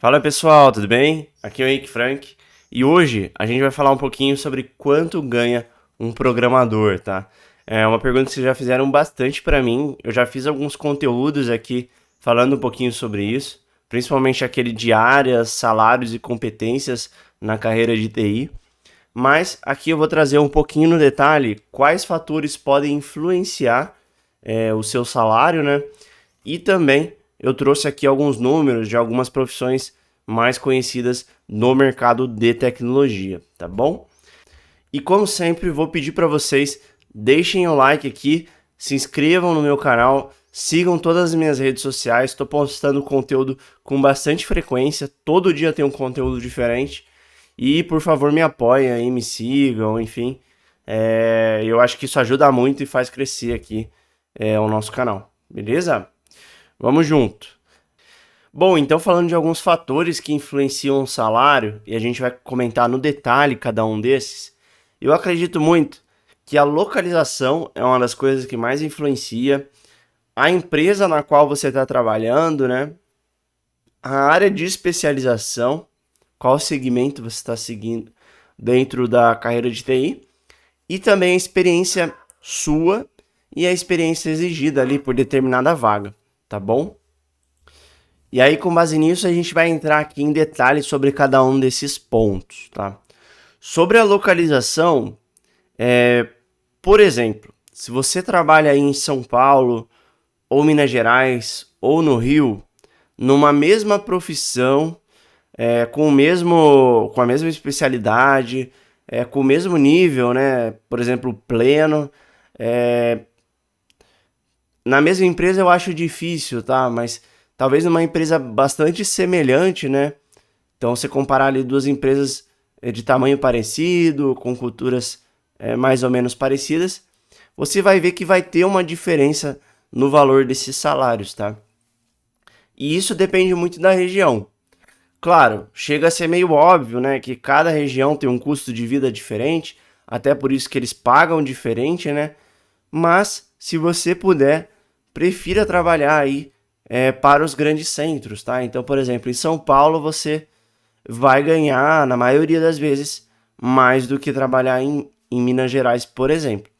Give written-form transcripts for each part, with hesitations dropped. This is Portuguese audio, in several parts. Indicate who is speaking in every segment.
Speaker 1: Fala pessoal, tudo bem? Aqui é o Henrique Frank e hoje a gente vai falar um pouquinho sobre quanto ganha um programador, tá? É uma pergunta que vocês já fizeram bastante para mim. Eu já fiz alguns conteúdos aqui falando um pouquinho sobre isso, principalmente aquele de áreas, salários e competências na carreira de TI. Mas aqui eu vou trazer um pouquinho no detalhe quais fatores podem influenciar o seu salário, né? E também eu trouxe aqui alguns números de algumas profissões mais conhecidas no mercado de tecnologia, tá bom? E como sempre, vou pedir para vocês deixem o like aqui, se inscrevam no meu canal, sigam todas as minhas redes sociais, estou postando conteúdo com bastante frequência, todo dia tem um conteúdo diferente. E por favor me apoiem aí, me sigam, enfim. Eu acho que isso ajuda muito e faz crescer aqui o nosso canal, beleza? Vamos junto. Bom, então falando de alguns fatores que influenciam o salário, e a gente vai comentar no detalhe cada um desses, eu acredito muito que a localização é uma das coisas que mais influencia, a empresa na qual você está trabalhando, né? A área de especialização, qual segmento você está seguindo dentro da carreira de TI, e também a experiência sua e a experiência exigida ali por determinada vaga, tá bom? E aí, com base nisso, a gente vai entrar aqui em detalhes sobre cada um desses pontos, tá? Sobre a localização, por exemplo, se você trabalha aí em São Paulo, ou Minas Gerais, ou no Rio, numa mesma profissão, com a mesma especialidade, com o mesmo nível, né? Por exemplo, pleno, na mesma empresa eu acho difícil, tá? Mas talvez numa empresa bastante semelhante, né? Então, você comparar ali duas empresas de tamanho parecido, com culturas mais ou menos parecidas, você vai ver que vai ter uma diferença no valor desses salários, tá? E isso depende muito da região. Claro, chega a ser meio óbvio, né, que cada região tem um custo de vida diferente, até por isso que eles pagam diferente, né? Mas, se você puder, prefira trabalhar aí para os grandes centros, tá? Então, por exemplo, em São Paulo você vai ganhar, na maioria das vezes, mais do que trabalhar em Minas Gerais, por exemplo.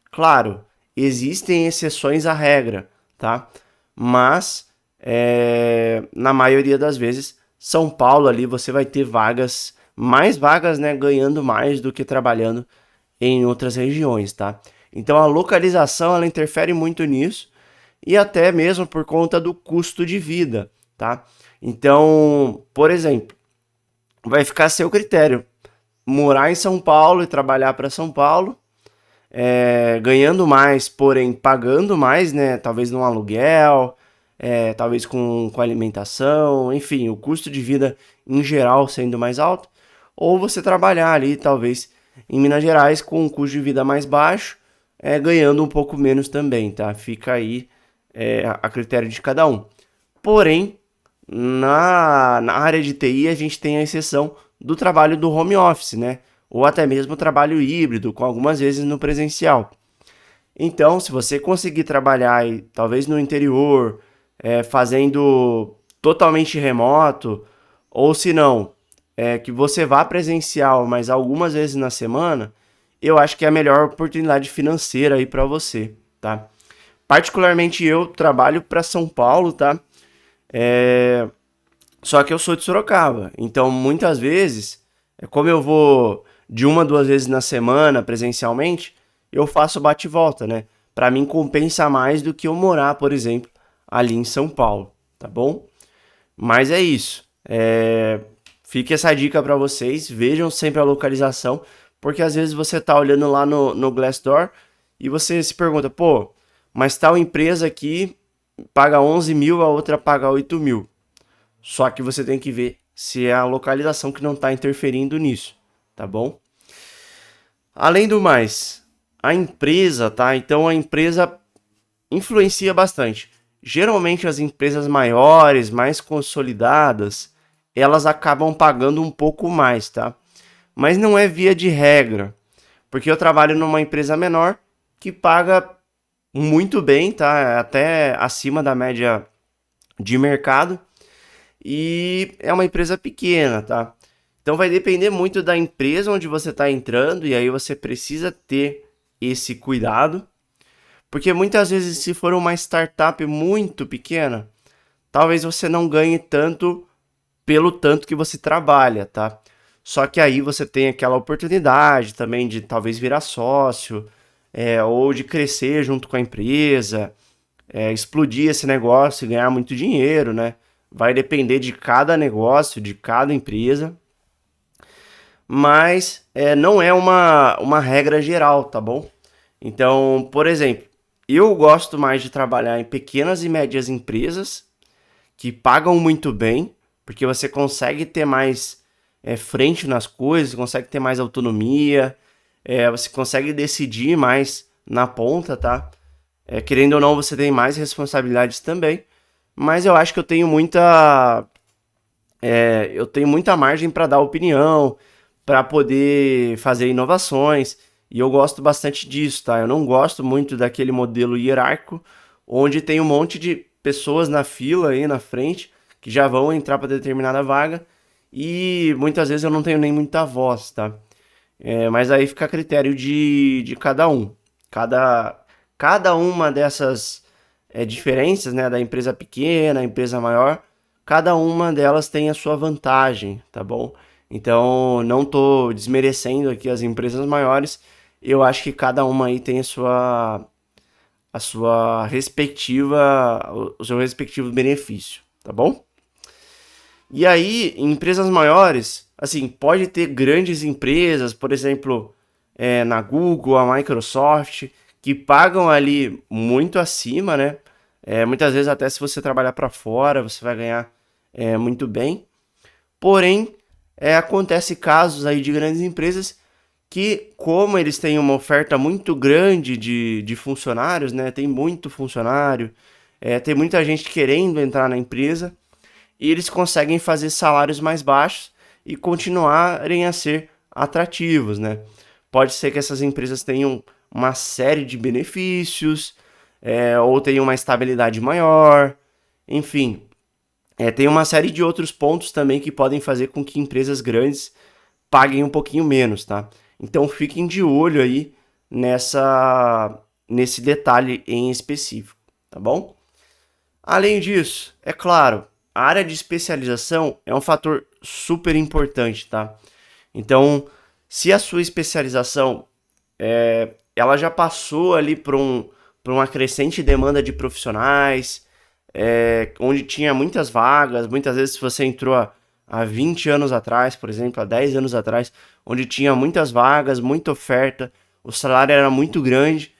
Speaker 1: Claro, existem exceções à regra, tá? Mas, na maioria das vezes, São Paulo ali você vai ter vagas, mais vagas, né, ganhando mais do que trabalhando em outras regiões, tá? Então a localização ela interfere muito nisso e até mesmo por conta do custo de vida, tá? Então, por exemplo, vai ficar a seu critério morar em São Paulo e trabalhar para São Paulo, ganhando mais, porém pagando mais, né? Talvez num aluguel, talvez com alimentação, enfim, o custo de vida em geral sendo mais alto, ou você trabalhar ali, talvez em Minas Gerais, com um custo de vida mais baixo, ganhando um pouco menos também, tá? Fica aí a critério de cada um. Porém, na área de TI, a gente tem a exceção do trabalho do home office, né? Ou até mesmo o trabalho híbrido, com algumas vezes no presencial. Então, se você conseguir trabalhar aí, talvez no interior, fazendo totalmente remoto, ou se não, que você vá presencial, mas algumas vezes na semana, eu acho que é a melhor oportunidade financeira aí para você, tá? Particularmente eu trabalho para São Paulo, tá? É, Só que eu sou de Sorocaba, então muitas vezes, como eu vou de uma, duas vezes na semana presencialmente, eu faço bate e volta, né? Para mim compensa mais do que eu morar, por exemplo, ali em São Paulo, tá bom? Mas é isso. Fique essa dica para vocês, vejam sempre a localização, porque às vezes você tá olhando lá no Glassdoor e você se pergunta, pô, mas tal empresa aqui paga 11 mil, a outra paga 8 mil. Só que você tem que ver se é a localização que não está interferindo nisso, tá bom? Além do mais, a empresa, tá? Então a empresa influencia bastante. Geralmente as empresas maiores, mais consolidadas, elas acabam pagando um pouco mais, tá? Mas não é via de regra, porque eu trabalho numa empresa menor que paga muito bem, tá? Até acima da média de mercado. e é uma empresa pequena, tá? Então vai depender muito da empresa onde você está entrando e aí você precisa ter esse cuidado, porque muitas vezes se for uma startup muito pequena, talvez você não ganhe tanto pelo tanto que você trabalha, tá? Só que aí você tem aquela oportunidade também de talvez virar sócio, ou de crescer junto com a empresa, explodir esse negócio e ganhar muito dinheiro, né? Vai depender de cada negócio, de cada empresa, mas não é uma regra geral, tá bom? Então, por exemplo, eu gosto mais de trabalhar em pequenas e médias empresas que pagam muito bem, porque você consegue ter mais frente nas coisas, consegue ter mais autonomia, você consegue decidir mais na ponta, tá? Querendo ou não, você tem mais responsabilidades também, mas eu acho que eu tenho muita margem para dar opinião, para poder fazer inovações, e eu gosto bastante disso, tá? Eu não gosto muito daquele modelo hierárquico, onde tem um monte de pessoas na fila aí na frente, que já vão entrar para determinada vaga, e muitas vezes eu não tenho nem muita voz, tá? Mas aí fica a critério de cada um. Cada, cada uma dessas diferenças, né, da empresa pequena, empresa maior, cada uma delas tem a sua vantagem, tá bom? Então, não tô desmerecendo aqui as empresas maiores, eu acho que cada uma aí tem a sua respectiva, o seu respectivo benefício, tá bom? E aí, em empresas maiores, assim, pode ter grandes empresas, por exemplo, na Google, a Microsoft, que pagam ali muito acima, né? Muitas vezes até se você trabalhar para fora, você vai ganhar muito bem. Porém, acontece casos aí de grandes empresas que, como eles têm uma oferta muito grande de funcionários, né? Tem muito funcionário, tem muita gente querendo entrar na empresa, e eles conseguem fazer salários mais baixos e continuarem a ser atrativos, né? Pode ser que essas empresas tenham uma série de benefícios, ou tenham uma estabilidade maior, enfim, tem uma série de outros pontos também que podem fazer com que empresas grandes paguem um pouquinho menos, tá? Então fiquem de olho aí nesse detalhe em específico, tá bom? Além disso, é claro, a área de especialização é um fator super importante, tá? Então, se a sua especialização ela já passou ali por uma crescente demanda de profissionais, onde tinha muitas vagas, muitas vezes se você entrou há 20 anos atrás, por exemplo, há 10 anos atrás, onde tinha muitas vagas, muita oferta, o salário era muito grande,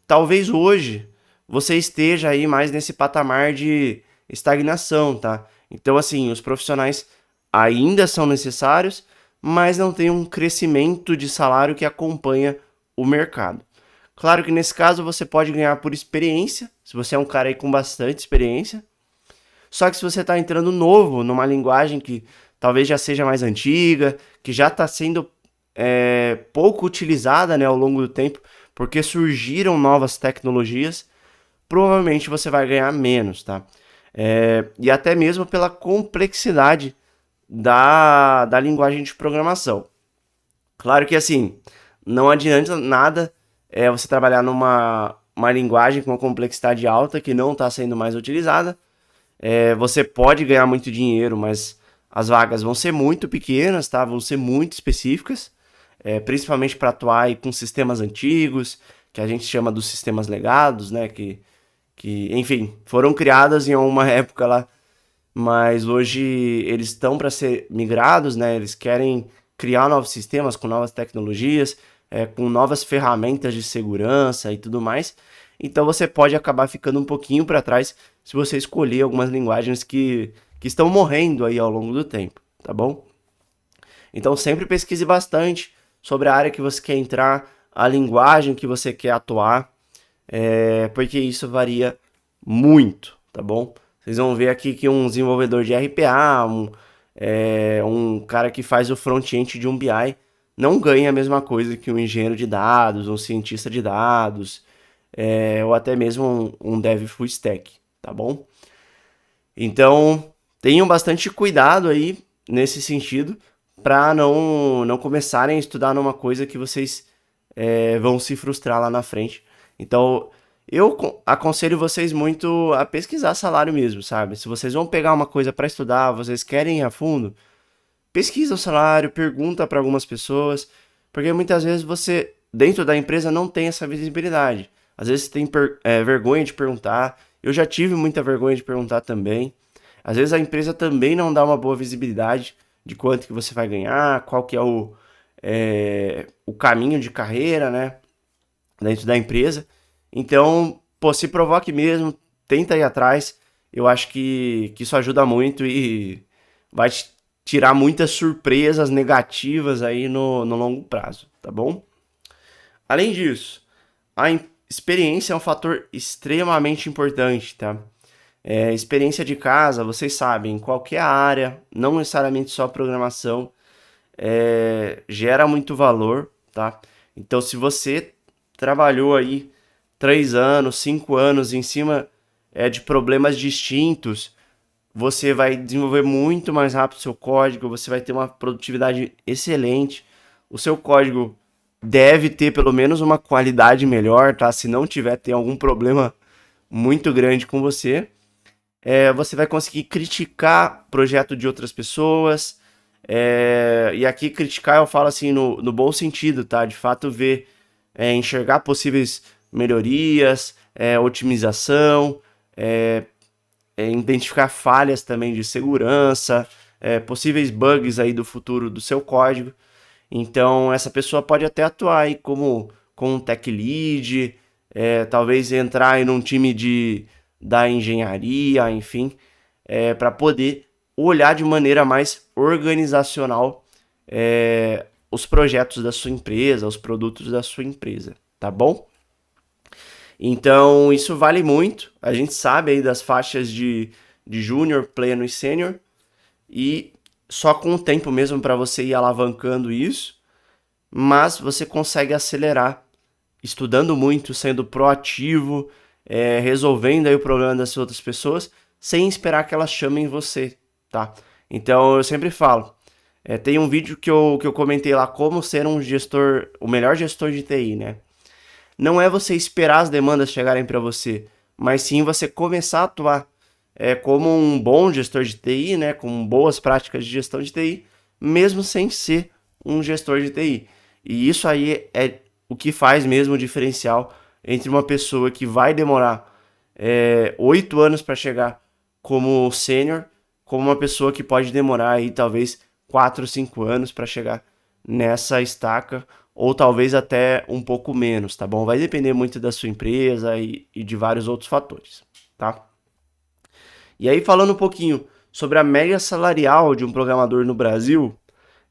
Speaker 1: talvez hoje você esteja aí mais nesse patamar de estagnação, tá? Então, assim, os profissionais ainda são necessários, mas não tem um crescimento de salário que acompanha o mercado. Claro que nesse caso você pode ganhar por experiência, se você é um cara aí com bastante experiência. Só que se você está entrando novo numa linguagem que talvez já seja mais antiga, que já está sendo pouco utilizada, né, ao longo do tempo, porque surgiram novas tecnologias, provavelmente você vai ganhar menos, tá? E até mesmo pela complexidade da linguagem de programação. Claro que assim, não adianta nada você trabalhar numa uma linguagem com uma complexidade alta que não está sendo mais utilizada. Você pode ganhar muito dinheiro, mas as vagas vão ser muito pequenas, tá? Vão ser muito específicas, principalmente para atuar aí com sistemas antigos, que a gente chama dos sistemas legados, né? Enfim, foram criadas em uma época lá, mas hoje eles estão para ser migrados, né? Eles querem criar novos sistemas com novas tecnologias, com novas ferramentas de segurança e tudo mais. Então você pode acabar ficando um pouquinho para trás se você escolher algumas linguagens que estão morrendo aí ao longo do tempo, tá bom? Então sempre pesquise bastante sobre a área que você quer entrar, a linguagem que você quer atuar, porque isso varia muito, tá bom? Vocês vão ver aqui que um desenvolvedor de RPA, um cara que faz o front-end de um BI, não ganha a mesma coisa que um engenheiro de dados, um cientista de dados, ou até mesmo um dev full stack, tá bom? Então, tenham bastante cuidado aí nesse sentido para não começarem a estudar numa coisa que vocês vão se frustrar lá na frente. Então, eu aconselho vocês muito a pesquisar salário mesmo, sabe? Se vocês vão pegar uma coisa para estudar, vocês querem ir a fundo, pesquisa o salário, pergunta para algumas pessoas, porque muitas vezes você, dentro da empresa, não tem essa visibilidade. Às vezes você tem vergonha de perguntar. Eu já tive muita vergonha de perguntar também. Às vezes a empresa também não dá uma boa visibilidade de quanto que você vai ganhar, qual que é o caminho de carreira, né, dentro da empresa. Então, pô, se provoque mesmo, tenta ir atrás. Eu acho que isso ajuda muito e vai te tirar muitas surpresas negativas aí no longo prazo, tá bom? Além disso, experiência é um fator extremamente importante, tá? Experiência de casa, vocês sabem, qualquer área, não necessariamente só programação, gera muito valor, tá? Então, se você trabalhou aí 3 anos, 5 anos em cima de problemas distintos, você vai desenvolver muito mais rápido o seu código, você vai ter uma produtividade excelente. O seu código deve ter pelo menos uma qualidade melhor, tá? Se não tiver, tem algum problema muito grande com você. Você vai conseguir criticar projeto de outras pessoas. E aqui criticar eu falo assim no bom sentido, tá? De fato ver, enxergar possíveis melhorias, otimização, identificar falhas também de segurança, possíveis bugs aí do futuro do seu código. Então, essa pessoa pode até atuar aí como um tech lead, talvez entrar aí num time da engenharia, enfim, para poder olhar de maneira mais organizacional os projetos da sua empresa, os produtos da sua empresa, tá bom? Então, isso vale muito. A gente sabe aí das faixas de júnior, pleno e sênior. E só com o tempo mesmo para você ir alavancando isso. Mas você consegue acelerar estudando muito, sendo proativo, resolvendo aí o problema das outras pessoas, sem esperar que elas chamem você, tá? Então, eu sempre falo. Tem um vídeo que eu comentei lá, como ser um gestor, o melhor gestor de TI, né? Não é você esperar as demandas chegarem para você, mas sim você começar a atuar como um bom gestor de TI, né, com boas práticas de gestão de TI, mesmo sem ser um gestor de TI. E isso aí é o que faz mesmo o diferencial entre uma pessoa que vai demorar 8 anos para chegar como sênior, como uma pessoa que pode demorar aí talvez 4 ou 5 anos para chegar nessa estaca, ou talvez até um pouco menos, tá bom? Vai depender muito da sua empresa e de vários outros fatores, tá? E aí, falando um pouquinho sobre a média salarial de um programador no Brasil,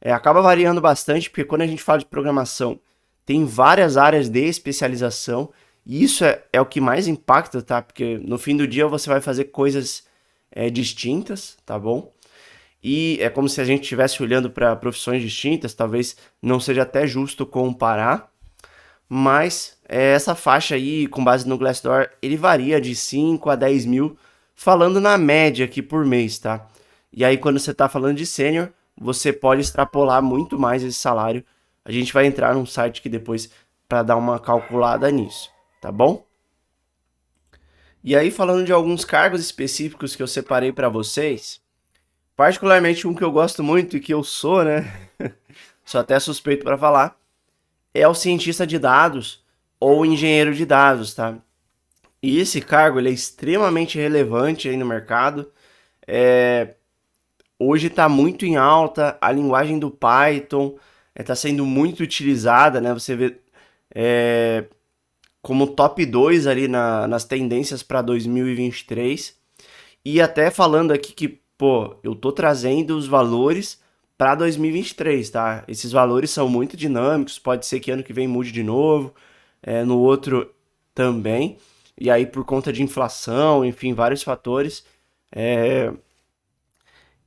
Speaker 1: acaba variando bastante, porque quando a gente fala de programação, tem várias áreas de especialização, e isso é o que mais impacta, tá? Porque no fim do dia você vai fazer coisas distintas, tá bom? E é como se a gente estivesse olhando para profissões distintas, talvez não seja até justo comparar, mas essa faixa aí, com base no Glassdoor, ele varia de 5 a 10 mil, falando na média aqui por mês, tá? E aí quando você está falando de sênior, você pode extrapolar muito mais esse salário. A gente vai entrar num site aqui depois para dar uma calculada nisso, tá bom? E aí falando de alguns cargos específicos que eu separei para vocês, particularmente um que eu gosto muito e que eu sou, né? Sou até suspeito para falar, é o cientista de dados ou engenheiro de dados, tá? E esse cargo ele é extremamente relevante aí no mercado. Hoje está muito em alta a linguagem do Python, está sendo muito utilizada, né? Você vê como top 2 ali nas tendências para 2023. E até falando aqui que, pô, eu tô trazendo os valores para 2023, tá? Esses valores são muito dinâmicos, pode ser que ano que vem mude de novo, no outro também. E aí, por conta de inflação, enfim, vários fatores.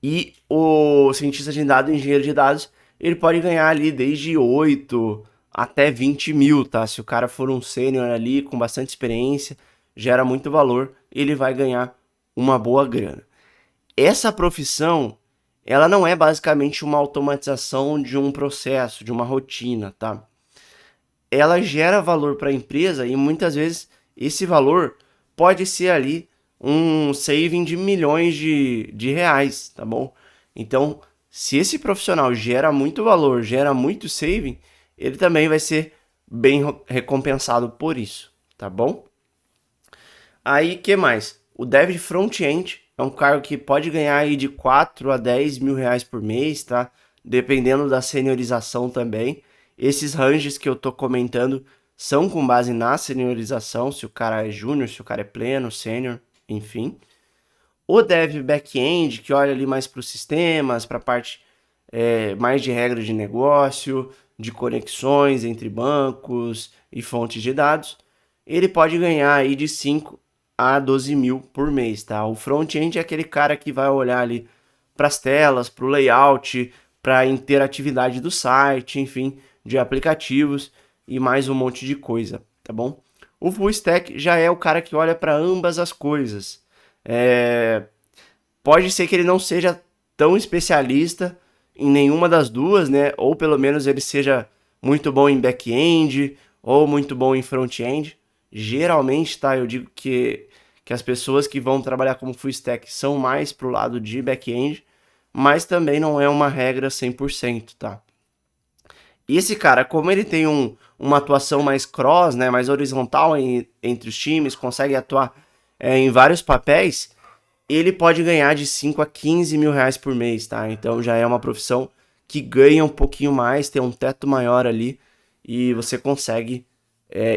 Speaker 1: E o cientista de dados, engenheiro de dados, ele pode ganhar ali desde 8 até 20 mil, tá? Se o cara for um sênior ali, com bastante experiência, gera muito valor, ele vai ganhar uma boa grana. essa profissão, ela não é basicamente uma automatização de um processo, de uma rotina, tá? Ela gera valor para a empresa e muitas vezes esse valor pode ser ali um saving de milhões de reais, tá bom? Então, se esse profissional gera muito valor, gera muito saving, ele também vai ser bem recompensado por isso, tá bom? Aí, que mais? O dev de front-end é um cargo que pode ganhar aí de 4 a 10 mil reais por mês, tá? Dependendo da seniorização também. Esses ranges que eu tô comentando são com base na seniorização, se o cara é júnior, se o cara é pleno, sênior, enfim. O dev back-end, que olha ali mais para os sistemas, para a parte mais de regra de negócio, de conexões entre bancos e fontes de dados, ele pode ganhar aí de 5 a 12 mil por mês, tá? O front-end é aquele cara que vai olhar ali para as telas, para o layout, para a interatividade do site, enfim, de aplicativos e mais um monte de coisa, tá bom? O full stack já é o cara que olha para ambas as coisas. Pode ser que ele não seja tão especialista em nenhuma das duas, né? Ou pelo menos ele seja muito bom em back-end ou muito bom em front-end. Geralmente, tá? Eu digo que as pessoas que vão trabalhar como full stack são mais pro lado de back-end, mas também não é uma regra 100%, tá? E esse cara, como ele tem uma atuação mais cross, né, mais horizontal entre os times, consegue atuar em vários papéis, ele pode ganhar de 5 a 15 mil reais por mês, tá? Então já é uma profissão que ganha um pouquinho mais, tem um teto maior ali e você consegue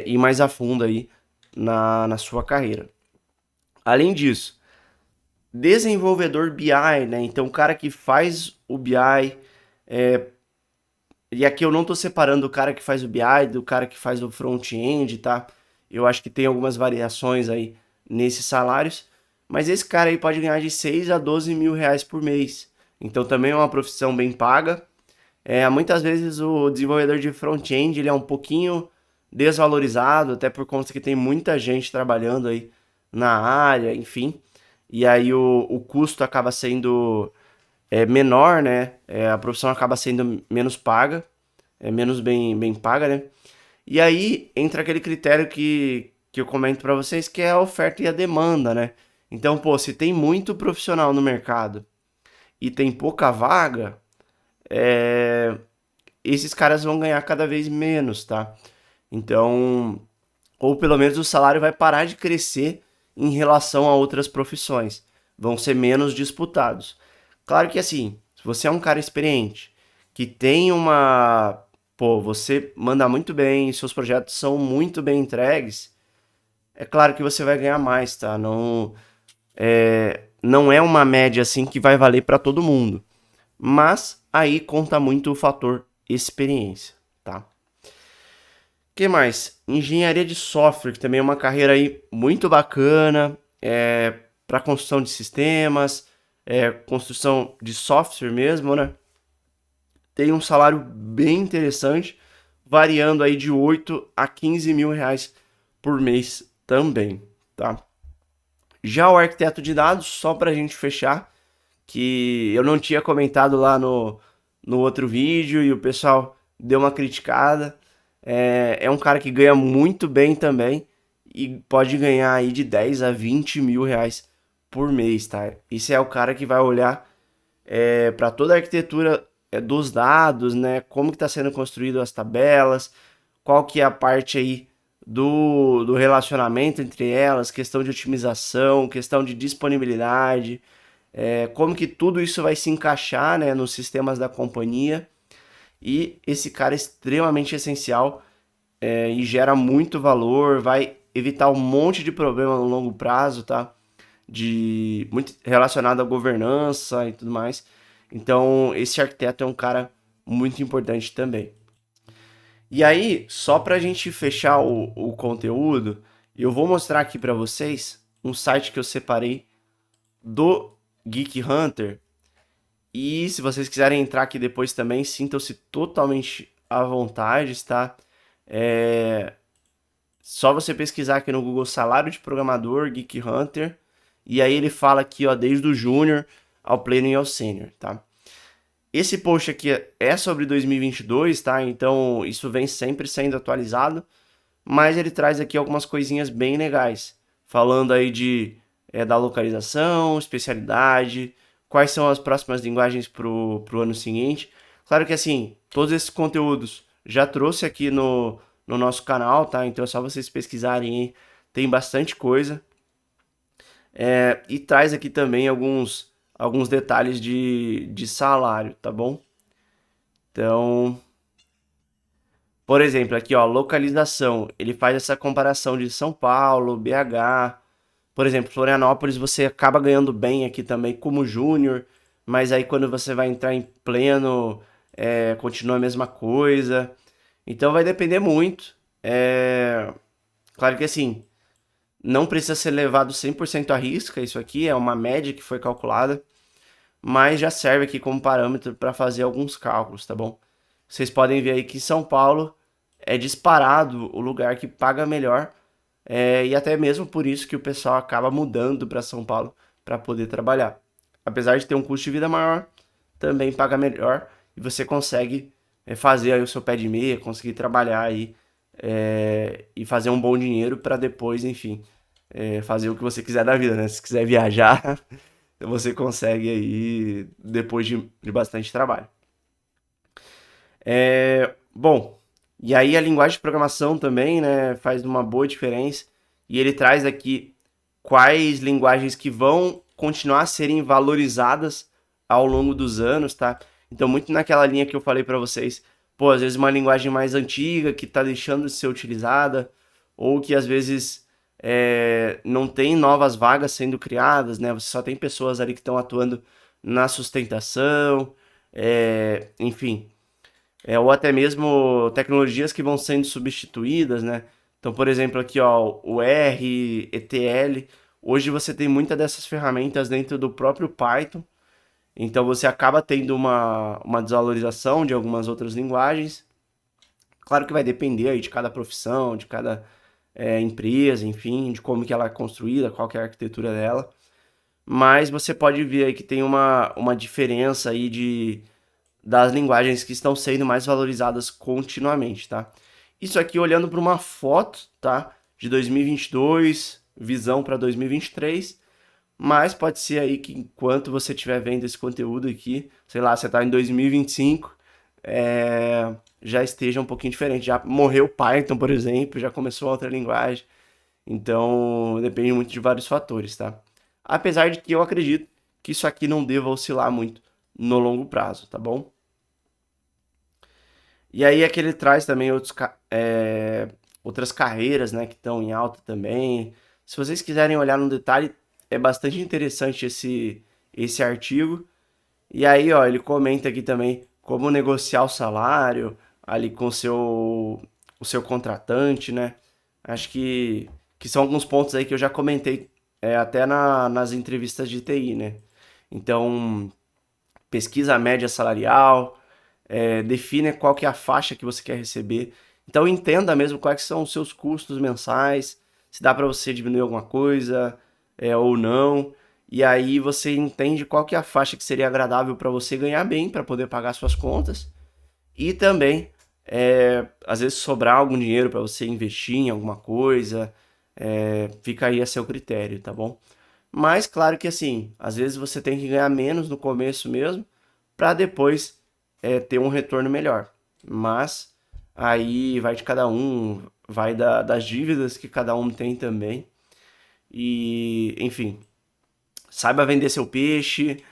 Speaker 1: ir mais a fundo aí na sua carreira. Além disso, desenvolvedor BI, né? Então o cara que faz o BI, e aqui eu não tô separando o cara que faz o BI do cara que faz o front-end, tá? Eu acho que tem algumas variações aí nesses salários, mas esse cara aí pode ganhar de 6 a 12 mil reais por mês. Então também é uma profissão bem paga. Muitas vezes o desenvolvedor de front-end ele é um pouquinho desvalorizado, até por conta que tem muita gente trabalhando aí na área, enfim. E aí o custo acaba sendo menor, né? A profissão acaba sendo menos paga, menos bem paga, né? E aí entra aquele critério que eu comento para vocês, que é a oferta e a demanda, né? Então, pô, se tem muito profissional no mercado e tem pouca vaga, esses caras vão ganhar cada vez menos, tá? Então, ou pelo menos o salário vai parar de crescer em relação a outras profissões. Vão ser menos disputados. Claro que assim, se você é um cara experiente, que tem uma. Pô, você manda muito bem, seus projetos são muito bem entregues, é claro que você vai ganhar mais, tá? Não é uma média assim que vai valer para todo mundo. Mas aí conta muito o fator experiência, tá? Que mais? Engenharia de software, que também é uma carreira aí muito bacana, para construção de sistemas, construção de software mesmo, né? Tem um salário bem interessante, variando aí de 8 a 15 mil reais por mês também, tá? Já o arquiteto de dados, só para a gente fechar, que eu não tinha comentado lá no outro vídeo e o pessoal deu uma criticada. É um cara que ganha muito bem também e pode ganhar aí de 10 a 20 mil reais por mês, tá? Esse é o cara que vai olhar para toda a arquitetura dos dados, né? Como que está sendo construído as tabelas, qual que é a parte aí do relacionamento entre elas, questão de otimização, questão de disponibilidade, como que tudo isso vai se encaixar, né, nos sistemas da companhia. E esse cara é extremamente essencial e gera muito valor, vai evitar um monte de problema no longo prazo, tá? Muito relacionado à governança e tudo mais. Então, esse arquiteto é um cara muito importante também. E aí, só para a gente fechar o conteúdo, eu vou mostrar aqui para vocês um site que eu separei do Geek Hunter. E se vocês quiserem entrar aqui depois também, sintam-se totalmente à vontade, tá? É só você pesquisar aqui no Google salário de programador, Geek Hunter, e aí ele fala aqui, ó, desde o júnior ao pleno e ao sênior, tá? Esse post aqui é sobre 2022, tá? Então isso vem sempre sendo atualizado, mas ele traz aqui algumas coisinhas bem legais, falando aí da localização, especialidade, quais são as próximas linguagens pro ano seguinte. Claro que assim, todos esses conteúdos já trouxe aqui no nosso canal, tá? Então é só vocês pesquisarem aí, tem bastante coisa. E traz aqui também alguns detalhes de salário, tá bom? Então, por exemplo, aqui ó, localização, ele faz essa comparação de São Paulo, BH, por exemplo, Florianópolis você acaba ganhando bem aqui também como júnior, mas aí quando você vai entrar em pleno, continua a mesma coisa. Então vai depender muito. Claro que assim, não precisa ser levado 100% à risca, isso aqui é uma média que foi calculada, mas já serve aqui como parâmetro para fazer alguns cálculos, tá bom? Vocês podem ver aí que São Paulo é disparado o lugar que paga melhor, e até mesmo por isso que o pessoal acaba mudando para São Paulo para poder trabalhar. Apesar de ter um custo de vida maior, também paga melhor e você consegue fazer aí o seu pé de meia, conseguir trabalhar aí e fazer um bom dinheiro para depois, enfim, fazer o que você quiser da vida, né? Se quiser viajar, você consegue aí depois de bastante trabalho. Bom, e aí a linguagem de programação também, né, faz uma boa diferença. E ele traz aqui quais linguagens que vão continuar a serem valorizadas ao longo dos anos, tá? Então, muito naquela linha que eu falei para vocês, pô, às vezes uma linguagem mais antiga que está deixando de ser utilizada, ou que às vezes não tem novas vagas sendo criadas, né? Você só tem pessoas ali que estão atuando na sustentação, enfim, ou até mesmo tecnologias que vão sendo substituídas, né? Então, por exemplo, aqui ó, o R, ETL, hoje você tem muitas dessas ferramentas dentro do próprio Python, então você acaba tendo uma desvalorização de algumas outras linguagens. Claro que vai depender aí de cada profissão, de cada empresa, enfim, de como que ela é construída, qual que é a arquitetura dela. Mas você pode ver aí que tem uma diferença aí das linguagens que estão sendo mais valorizadas continuamente, tá? Isso aqui olhando para uma foto, tá? De 2022, visão para 2023, mas pode ser aí que enquanto você estiver vendo esse conteúdo aqui, sei lá, você está em 2025, já esteja um pouquinho diferente. Já morreu o Python, por exemplo, já começou outra linguagem. Então, depende muito de vários fatores, tá? Apesar de que eu acredito que isso aqui não deva oscilar muito no longo prazo, tá bom? E aí é que ele traz também outras carreiras, né, que estão em alta também. Se vocês quiserem olhar no detalhe, é bastante interessante esse artigo. E aí, ó, ele comenta aqui também como negociar o salário ali com o seu contratante, né? Acho que são alguns pontos aí que eu já comentei até nas entrevistas de TI, né? Então, pesquisa a média salarial, define qual que é a faixa que você quer receber. Então entenda mesmo quais são os seus custos mensais, se dá para você diminuir alguma coisa ou não. E aí você entende qual que é a faixa que seria agradável para você ganhar bem, para poder pagar suas contas. E também, às vezes, sobrar algum dinheiro para você investir em alguma coisa, fica aí a seu critério, tá bom? Mas claro que assim, às vezes você tem que ganhar menos no começo mesmo, para depois ter um retorno melhor. Mas aí vai de cada um, vai das dívidas que cada um tem também. E, enfim, saiba vender seu peixe,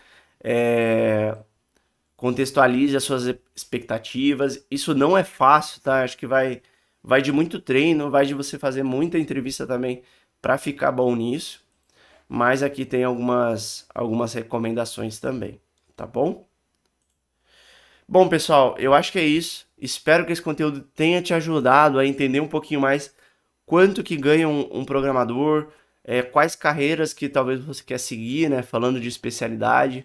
Speaker 1: contextualize as suas expectativas. Isso não é fácil, tá? Acho que vai de muito treino, vai de você fazer muita entrevista também para ficar bom nisso. Mas aqui tem algumas recomendações também, tá bom? Bom, pessoal, eu acho que é isso. Espero que esse conteúdo tenha te ajudado a entender um pouquinho mais quanto que ganha um programador, quais carreiras que talvez você quer seguir, né? Falando de especialidade.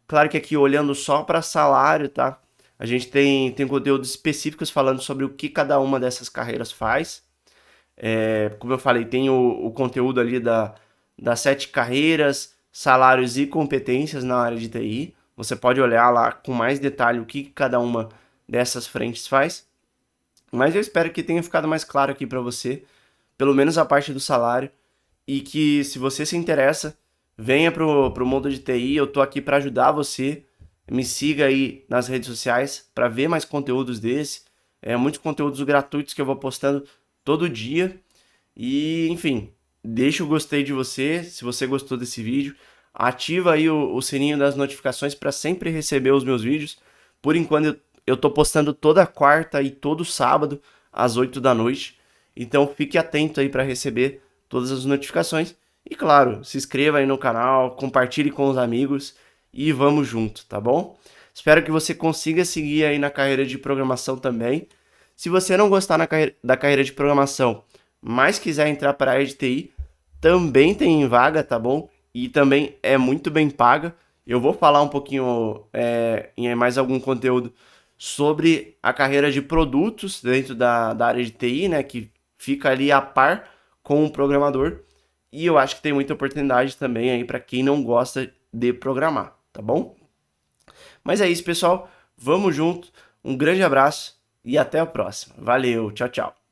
Speaker 1: Claro que aqui olhando só para salário, tá? A gente tem conteúdos específicos falando sobre o que cada uma dessas carreiras faz. Como eu falei, tem o conteúdo ali das 7 carreiras, salários e competências na área de TI. Você pode olhar lá com mais detalhe o que cada uma dessas frentes faz. Mas eu espero que tenha ficado mais claro aqui para você, pelo menos a parte do salário, e que se você se interessa, venha pro mundo de TI, eu tô aqui para ajudar você. Me siga aí nas redes sociais para ver mais conteúdos desse, muitos conteúdos gratuitos que eu vou postando todo dia. E, enfim, deixa o gostei de você, se você gostou desse vídeo. Ativa aí o sininho das notificações para sempre receber os meus vídeos. Por enquanto eu tô postando toda quarta e todo sábado às 8 da noite. Então fique atento aí para receber todas as notificações. E claro, se inscreva aí no canal, compartilhe com os amigos e vamos junto, tá bom? Espero que você consiga seguir aí na carreira de programação também. Se você não gostar da carreira de programação, mas quiser entrar para a área de TI, também tem vaga, tá bom? E também é muito bem paga. Eu vou falar um pouquinho em mais algum conteúdo sobre a carreira de produtos dentro da área de TI, né? Que fica ali a par com o programador. E eu acho que tem muita oportunidade também aí para quem não gosta de programar, tá bom? Mas é isso, pessoal. Vamos junto. Um grande abraço e até a próxima. Valeu, tchau, tchau.